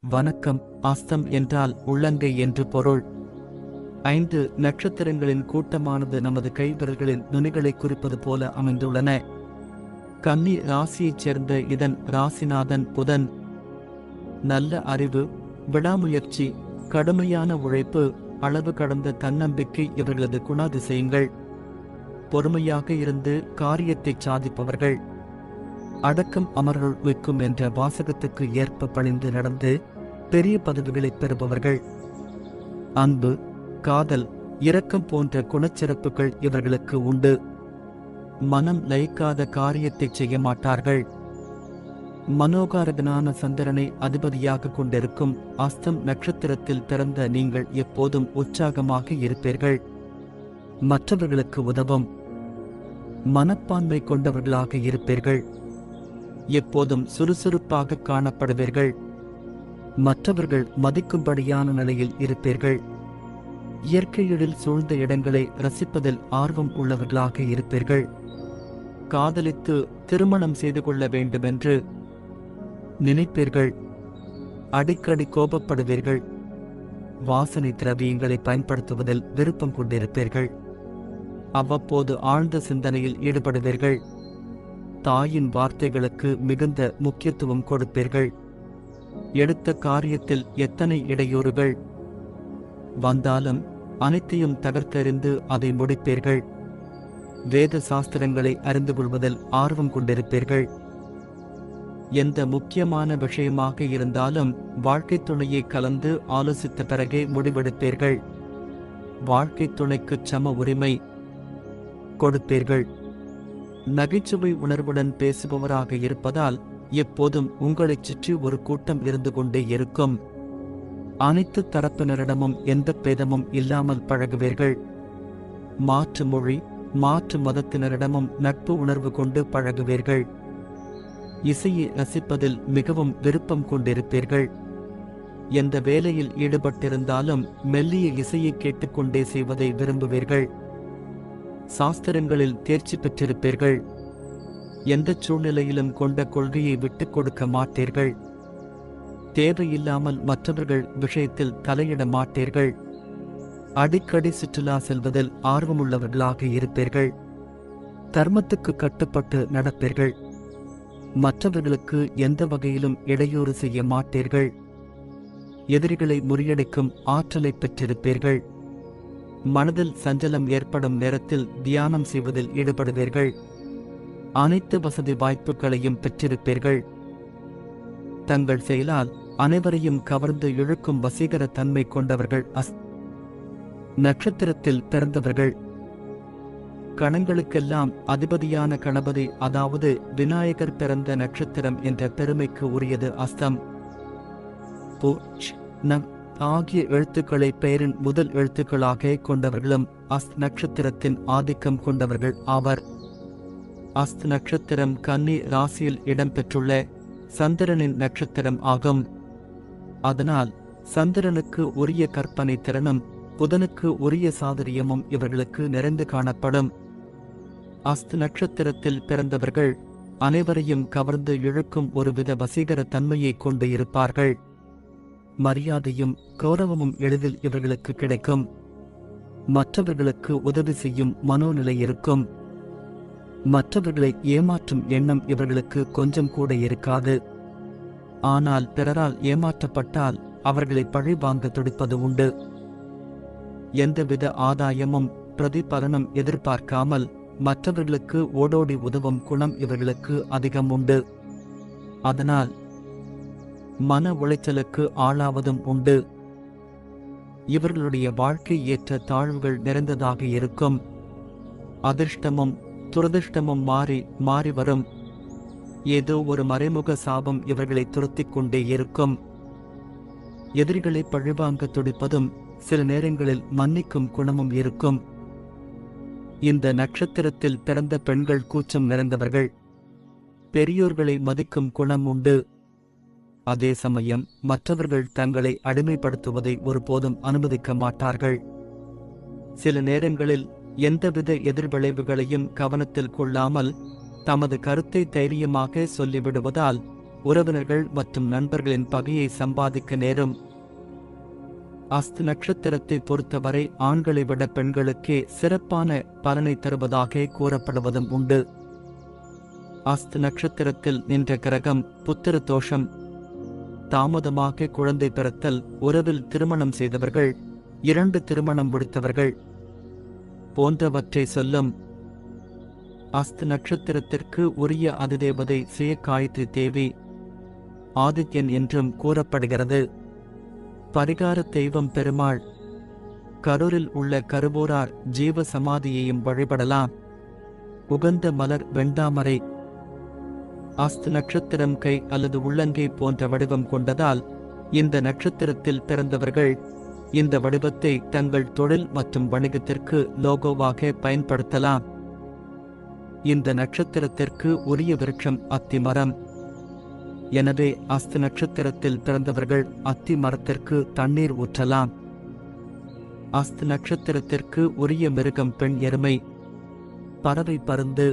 வணக்கம். அஸ்தம் என்றால் உள்ளங்கை என்று பொருள். 5 நட்சத்திரங்களின் கூட்டமானது நமது கைவிரல்களின் நுனிகளை குறிப்பது போல அமைந்துள்ளன. கன்னி ராசியைச் சேர்ந்த இதன் ராசிநாதன் புதன். நல்ல அறிவு, விடாமுயற்சி, கடுமையான உழைப்பு, அளவு கடந்த தன்னம்பிக்கை இவர்களது குணாதிசயங்கள். பொறுமையாக இருந்து காரியத்தை சாதிப்பவர்கள். அடக்கம் அமரருள் வைக்கும் என்ற வாசகத்துக்கு ஏற்ப பணிந்து நடந்து பெரிய பதவிகளை பெறுபவர்கள். அன்பு, காதல், இரக்கம் போன்ற குணச்சிறப்புகள் இவர்களுக்கு உண்டு. மனம் லயிக்காத காரியத்தை செய்ய மாட்டார்கள். மனோகாரகனான சந்திரனை அதிபதியாக கொண்டிருக்கும் அஸ்தம் நட்சத்திரத்தில் பிறந்த நீங்கள் எப்போதும் உற்சாகமாக இருப்பீர்கள். மற்றவர்களுக்கு உதவும் மனப்பான்மை கொண்டவர்களாக இருப்பீர்கள். எப்போதும் சுறுசுறுப்பாக காணப்படுவீர்கள். மற்றவர்கள் மதிக்கும்படியான நிலையில் இருப்பீர்கள். இயற்கையில் சூழ்ந்த இடங்களை ரசிப்பதில் ஆர்வம் உள்ளவர்களாக இருப்பீர்கள். காதலித்து திருமணம் செய்து கொள்ள வேண்டுமென்று நினைப்பீர்கள். அடிக்கடி கோபப்படுவீர்கள். வாசனை திரவியங்களை பயன்படுத்துவதில் விருப்பம் கொண்டிருப்பீர்கள். அவ்வப்போது ஆழ்ந்த சிந்தனையில் ஈடுபடுவீர்கள். தாயின் வார்த்தைகளுக்கு மிகுந்த முக்கியத்துவம் கொடுப்பீர்கள். எடுத்த காரியத்தில் எத்தனை இடையூறுகள் வந்தாலும் அனைத்தையும் தகர்த்தெறிந்து அதை முடிப்பீர்கள். வேத சாஸ்திரங்களை அறிந்து கொள்வதில் ஆர்வம் கொண்டிருப்பீர்கள். எந்த முக்கியமான விஷயமாக இருந்தாலும் வாழ்க்கை துணையை கலந்து ஆலோசித்த பிறகே முடிவெடுப்பீர்கள். வாழ்க்கை துணைக்கு சம உரிமை கொடுப்பீர்கள். நகைச்சுவை உணர்வுடன் பேசுபவராக இருப்பதால் எப்போதும் உங்களைச் சுற்றி ஒரு கூட்டம் இருந்து கொண்டே இருக்கும். அனைத்து தரப்பினரிடமும் எந்த பேதமும் இல்லாமல் பழகுவீர்கள். மாற்று மொழி, மாற்று மதத்தினரிடமும் நட்பு உணர்வு கொண்டு பழகுவீர்கள். இசையை ரசிப்பதில் மிகவும் விருப்பம் கொண்டிருப்பீர்கள். எந்த வேலையில் ஈடுபட்டிருந்தாலும் மெல்லிய இசையை கேட்டுக்கொண்டே செய்வதை விரும்புவீர்கள். சாஸ்திரங்களில் தேர்ச்சி பெற்றிருப்பீர்கள். எந்த சூழ்நிலையிலும் கொண்ட கொள்கையை விட்டுக் கொடுக்க மாட்டீர்கள். தேவையில்லாமல் மற்றவர்கள் விஷயத்தில் தலையிட மாட்டீர்கள். அடிக்கடி சுற்றுலா செல்வதில் ஆர்வமுள்ளவர்களாக இருப்பீர்கள். தர்மத்துக்கு கட்டுப்பட்டு நடப்பீர்கள். மற்றவர்களுக்கு எந்த வகையிலும் இடையூறு செய்ய மாட்டீர்கள். எதிரிகளை முறியடிக்கும் ஆற்றலை பெற்றிருப்பீர்கள். மனதில் சஞ்சலம் ஏற்படும் நேரத்தில் தியானம் செய்வதில் ஈடுபடுவீர்கள். அனைத்து வசதி வாய்ப்புகளையும் பெற்றிருப்பீர்கள். தங்கள் செயலால் அனைவரையும் கவர்ந்து இழுக்கும் வசீகர தன்மை கொண்டவர்கள் நட்சத்திரத்தில் பிறந்தவர்கள். கணங்களுக்கெல்லாம் அதிபதியான கணபதி அதாவது விநாயகர் பிறந்த நட்சத்திரம் என்ற பெருமைக்கு உரியது அஸ்தம். பு ந ஆகிய எழுத்துக்களை பெயரின் முதல் எழுத்துக்களாக கொண்டவர்களும் அஸ்த் நட்சத்திரத்தின் ஆதிக்கம் கொண்டவர்கள் ஆவர். அஸ்த் நட்சத்திரம் கன்னி ராசியில் இடம்பெற்றுள்ள சந்திரனின் நட்சத்திரம் ஆகும். அதனால் சந்திரனுக்கு உரிய கற்பனை திறனும் புதனுக்கு உரிய சாதுரியமும் இவர்களுக்கு நிறைந்து காணப்படும். அஸ்த் நட்சத்திரத்தில் பிறந்தவர்கள் அனைவரையும் கவர்ந்து இழுக்கும் ஒருவித வசீகர தன்மையை கொண்டு இருப்பார்கள். மரியாதையும் கௌரவமும் எளிதில் இவர்களுக்கு கிடைக்கும். மற்றவர்களுக்கு உதவி செய்யும் மனோநிலை இருக்கும். மற்றவர்களை ஏமாற்றும் எண்ணம் இவர்களுக்கு கொஞ்சம் கூட இருக்காது. ஆனால் பிறரால் ஏமாற்றப்பட்டால் அவர்களை பழி வாங்க துடிப்பது உண்டு. எந்தவித ஆதாயமும் பிரதிபலனும் எதிர்பார்க்காமல் மற்றவர்களுக்கு ஓடோடி உதவும் குணம் இவர்களுக்கு அதிகம் உண்டு. அதனால் மன உளைச்சலுக்கு ஆளாவதும் உண்டு. இவர்களுடைய வாழ்க்கை ஏற்ற தாழ்வுகள் நிறைந்ததாக இருக்கும். அதிர்ஷ்டமும் துரதிர்ஷ்டமும் மாறி மாறி வரும். ஏதோ ஒரு மறைமுக சாபம் இவர்களை துரத்திக் கொண்டே இருக்கும். எதிரிகளை பழிவாங்க துடிப்பதும் சில நேரங்களில் மன்னிக்கும் குணமும் இருக்கும். இந்த நட்சத்திரத்தில் பிறந்த பெண்கள் கூச்சம் நிறைந்தவர்கள். பெரியோர்களை மதிக்கும் குணம் உண்டு. அதே சமயம் மற்றவர்கள் தங்களை அடிமைப்படுத்துவதை ஒருபோதும் அனுமதிக்க மாட்டார்கள். சில நேரங்களில் எந்தவித எதிர்விளைவுகளையும் கவனத்தில் கொள்ளாமல் தமது கருத்தை தைரியமாக சொல்லிவிடுவதால் உறவினர்கள் மற்றும் நண்பர்களின் பகையை சம்பாதிக்க நேரும். அஸ்த நட்சத்திரத்தை பொறுத்தவரை ஆண்களை விட பெண்களுக்கே சிறப்பான பலனை தருவதாக கூறப்படுவதும் உண்டு. அஸ்த நட்சத்திரத்தில் நின்ற கிரகம் புத்திர தோஷம், தாமதமாக குழந்தை பிறத்தல், உறவில் திருமணம் செய்தவர்கள், 2 திருமணம் முடித்தவர்கள் போன்றவற்றை சொல்லும். அஸ்த நட்சத்திரத்திற்கு உரிய அதிதேவதை ஸ்ரீ காயத்ரி தேவி ஆதித்யன் என்றும் கூறப்படுகிறது. பரிகார தெய்வம் பெருமாள். கரூரில் உள்ள கருவூரார் ஜீவ சமாதியையும் வழிபடலாம். உகந்த மலர் வெண்டாமரை. அஸ்த நட்சத்திரம் கை அல்லது உள்ளங்கை போன்ற வடிவம் கொண்டதால் இந்த நட்சத்திரத்தில் பிறந்தவர்கள் இந்த வடிவத்தை தங்கள் தொழில் மற்றும் வணிகத்திற்கு லோகோவாக பயன்படுத்தலாம். இந்த நட்சத்திரத்திற்கு உரிய விருட்சம் அத்தி மரம். எனவே அஸ்த நட்சத்திரத்தில் பிறந்தவர்கள் அத்தி மரத்திற்கு தண்ணீர் ஊற்றலாம். அஸ்த நட்சத்திரத்திற்கு உரிய மிருகம் பெண் எருமை, பறவை பருந்து.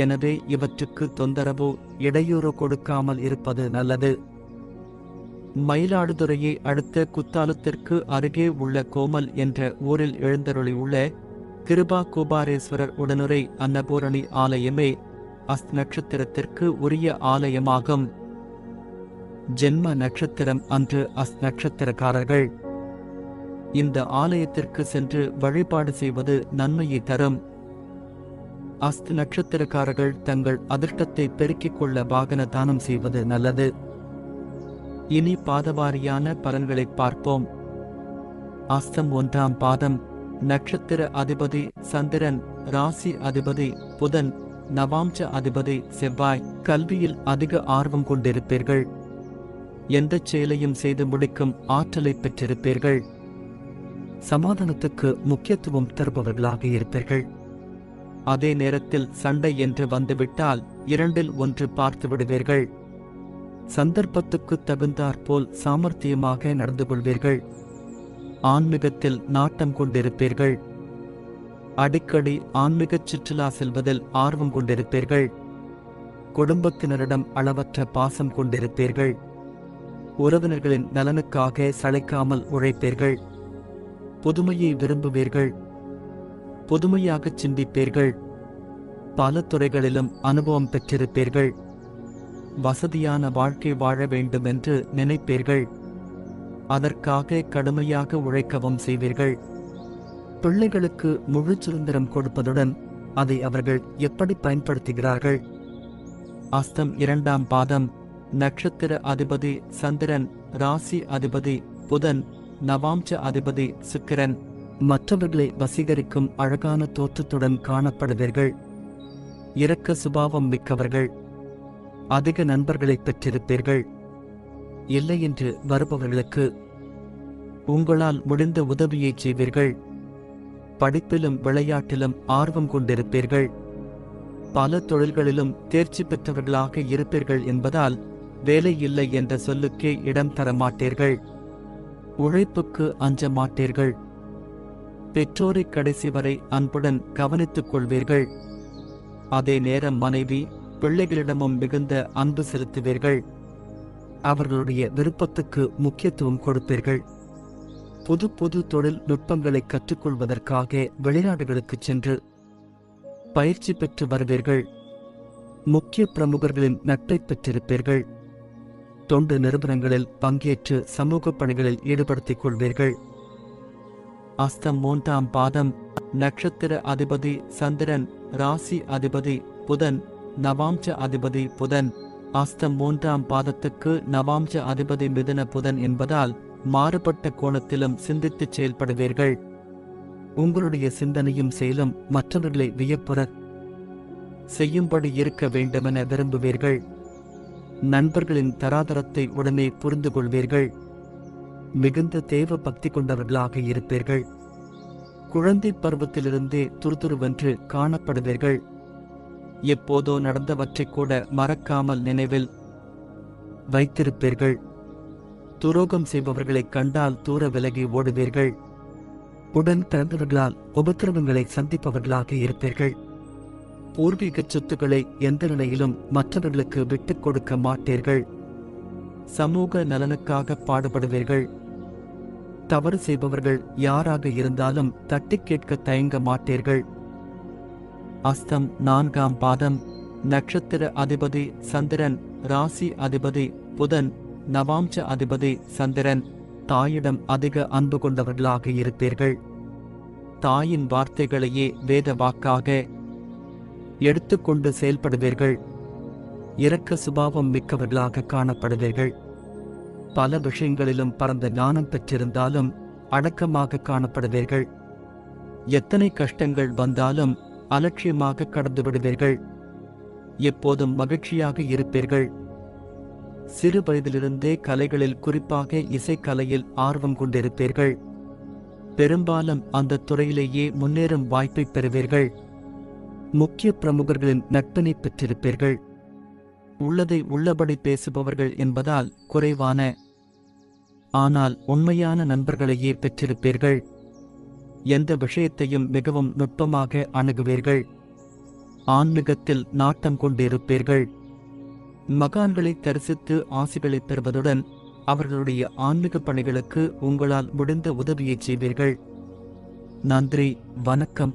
எனவே இவற்றுக்கு தொந்தரவோ இடையூறு கொடுக்காமல் இருப்பது நல்லது. மயிலாடுதுறையை அடுத்த குத்தாலத்திற்கு அருகே உள்ள கோமல் என்ற ஊரில் எழுந்தருளியுள்ள கிருபா குபாரேஸ்வரர் உடனுரை அன்னபூரணி ஆலயமே அஸ்த நட்சத்திரத்திற்கு உரிய ஆலயமாகும். ஜென்ம நட்சத்திரம் அன்று அஸ்த நட்சத்திரக்காரர்கள் இந்த ஆலயத்திற்கு சென்று வழிபாடு செய்வது நன்மையை தரும். அஸ்த நட்சத்திரக்காரர்கள் தங்கள் அதிர்ஷ்டத்தை பெருக்கிக் கொள்ள வாகன தானம் செய்வது நல்லது. இனி பாதவாரியான பலன்களை பார்ப்போம். அஸ்தம் 1ஆம் பாதம். நட்சத்திர அதிபதி சந்திரன், ராசி அதிபதி புதன், நவாம்ச அதிபதி செவ்வாய். கல்வியில் அதிக ஆர்வம் கொண்டிருப்பீர்கள். எந்த செயலையும் செய்து முடிக்கும் ஆற்றலை பெற்றிருப்பீர்கள். சமாதானத்துக்கு முக்கியத்துவம் தருபவர்களாக இருப்பீர்கள். அதே நேரத்தில் சண்டை என்று வந்துவிட்டால் 2இல் 1 பார்த்து விடுவீர்கள். சந்தர்ப்பத்துக்கு தகுந்தாற்போல் சாமர்த்தியமாக நடந்து கொள்வீர்கள். ஆன்மீகத்தில் நாட்டம் கொண்டிருப்பீர்கள். அடிக்கடி ஆன்மீக சுற்றுலா செல்வதில் ஆர்வம் கொண்டிருப்பீர்கள். குடும்பத்தினரிடம் அளவற்ற பாசம் கொண்டிருப்பீர்கள். உறவினர்களின் நலனுக்காக சளைக்காமல் உழைப்பீர்கள். புதுமையை விரும்புவீர்கள். புதுமையாக சிந்திப்பீர்கள். பல துறைகளிலும் அனுபவம் பெற்றிருப்பீர்கள். வசதியான வாழ்க்கை வாழ வேண்டும் என்று நினைப்பீர்கள். அதற்காக கடுமையாக உழைக்கவும் செய்வீர்கள். பிள்ளைகளுக்கு முழு சுதந்திரம் கொடுப்பதுடன் அதை அவர்கள் எப்படி பயன்படுத்துகிறார்கள். அஸ்தம் 2ஆம் பாதம். நட்சத்திர அதிபதி சந்திரன், ராசி அதிபதி புதன், நவாம்ச அதிபதி சுக்கிரன். மற்றவர்களை வசீகரிக்கும் அழகான தோற்றத்துடன் காணப்படுவீர்கள். இரக்க சுபாவம் மிக்கவர்கள். அதிக நண்பர்களை பெற்றிருப்பீர்கள். இல்லை என்று வருபவர்களுக்கு உங்களால் முடிந்த உதவியை செய்வீர்கள். படிப்பிலும் விளையாட்டிலும் ஆர்வம் கொண்டிருப்பீர்கள். பல தொழில்களிலும் தேர்ச்சி பெற்றவர்களாக இருப்பீர்கள் என்பதால் வேலை இல்லை என்ற சொல்லுக்கே இடம் தர மாட்டீர்கள். உழைப்புக்கு அஞ்ச மாட்டீர்கள். பெற்றோரை கடைசி வரை அன்புடன் கவனித்துக் கொள்வீர்கள். அதே நேரம் மனைவி, பிள்ளைகளிடமும் மிகுந்த அன்பு செலுத்துவீர்கள். அவர்களுடைய விருப்பத்துக்கு முக்கியத்துவம் கொடுப்பீர்கள். புது புது தொழில் நுட்பங்களை கற்றுக்கொள்வதற்காக வெளிநாடுகளுக்கு சென்று பயிற்சி பெற்று வருவீர்கள். முக்கிய பிரமுகர்களின் நட்பை பெற்றிருப்பீர்கள். தொண்டு நிறுவனங்களில் பங்கேற்று சமூக பணிகளில் ஈடுபடுத்திக் கொள்வீர்கள். அஸ்தம் 3ஆம் பாதம். நட்சத்திர அதிபதி சந்திரன், ராசி அதிபதி புதன், நவாம்ச அதிபதி புதன். அஸ்தம் 3ஆம் பாதத்துக்கு நவாம்ச அதிபதி மிதுன புதன் என்பதால் மாறுபட்ட கோணத்திலும் சிந்தித்து செயல்படுவீர்கள். உங்களுடைய சிந்தனையும் செயலும் மற்றவர்களை வியப்புற செய்யும்படி இருக்க வேண்டுமென விரும்புவீர்கள். நண்பர்களின் தராதரத்தை உடனே புரிந்து கொள்வீர்கள். மிகுந்த தேவ பக்தி கொண்டவர்களாக இருப்பீர்கள். குழந்தை பருவத்திலிருந்தே துருதுருவென்று காணப்படுவீர்கள். எப்போதோ நடந்தவற்றை கூட மறக்காமல் நினைவில் வைத்திருப்பீர்கள். துரோகம் செய்பவர்களைக் கண்டால் தூர விலகி ஓடுவீர்கள். உடன் பிறந்தவர்களால் உபத்திரவங்களை சந்திப்பவர்களாக இருப்பீர்கள். பூர்வீக சொத்துக்களை எந்த நிலையிலும் மற்றவர்களுக்கு விட்டுக் கொடுக்க மாட்டீர்கள். சமூக நலனுக்காக பாடுபடுவீர்கள். தவறு செய்பவர்கள் யாராக இருந்தாலும் தட்டிக் கேட்க தயங்க மாட்டீர்கள். அஸ்தம் 4ஆம் பாதம். நட்சத்திர அதிபதி சந்திரன். ராசி அதிபதி புதன். நவாம்ச அதிபதி சந்திரன். தாயிடம் அதிக அன்பு கொண்டவர்களாக இருப்பீர்கள். தாயின் வார்த்தைகளையே வேத வாக்காக எடுத்துக்கொண்டு செயல்படுவீர்கள். இரக்க சுபாவம் மிக்கவர்களாக காணப்படுவீர்கள். பல விஷயங்களிலும் பரந்த ஞானம் பெற்றிருந்தாலும் அடக்கமாக காணப்படுவீர்கள். எத்தனை கஷ்டங்கள் வந்தாலும் அலட்சியமாக கடந்து விடுவீர்கள். எப்போதும் மகிழ்ச்சியாக இருப்பீர்கள். சிறு வயதிலிருந்தே கலைகளில், குறிப்பாக இசைக்கலையில் ஆர்வம் கொண்டிருப்பீர்கள். பெரும்பாலும் அந்த துறையிலேயே முன்னேறும் வாய்ப்பை பெறுவீர்கள். முக்கிய பிரமுகர்களின் நட்பினை பெற்றிருப்பீர்கள். உள்ளதை உள்ளபடி பேசுபவர்கள் என்பதால் குறைவான ஆனால் உண்மையான நண்பர்களையே பெற்றிருப்பீர்கள். எந்த விஷயத்தையும் மிகவும் நுட்பமாக அணுகுவீர்கள். ஆன்மீகத்தில் நாட்டம் கொண்டிருப்பீர்கள். மகான்களை தரிசித்து ஆசிகளை பெறுவதுடன் அவர்களுடைய ஆன்மீக பணிகளுக்கு உங்களால் முடிந்த உதவியை செய்வீர்கள். நன்றி, வணக்கம்.